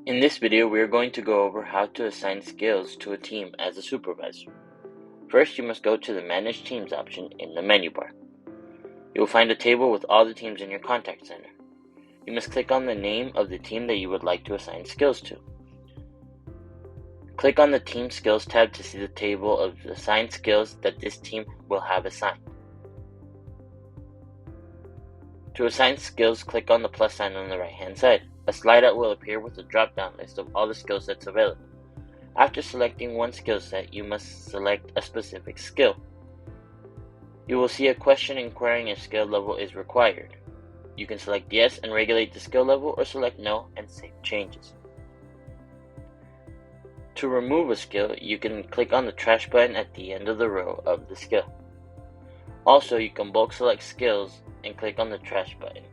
In this video, we are going to go over how to assign skills to a team as a supervisor. First, you must go to the Manage Teams option in the menu bar. You will find a table with all the teams in your contact center. You must click on the name of the team that you would like to assign skills to. Click on the Team Skills tab to see the table of assigned skills that this team will have assigned. To assign skills, click on the plus sign on the right-hand side. A slide-out will appear with a drop-down list of all the skill sets available. After selecting one skill set, you must select a specific skill. You will see a question inquiring if skill level is required. You can select yes and regulate the skill level, or select no and save changes. To remove a skill, you can click on the trash button at the end of the row of the skill. Also, you can bulk select skills and click on the trash button.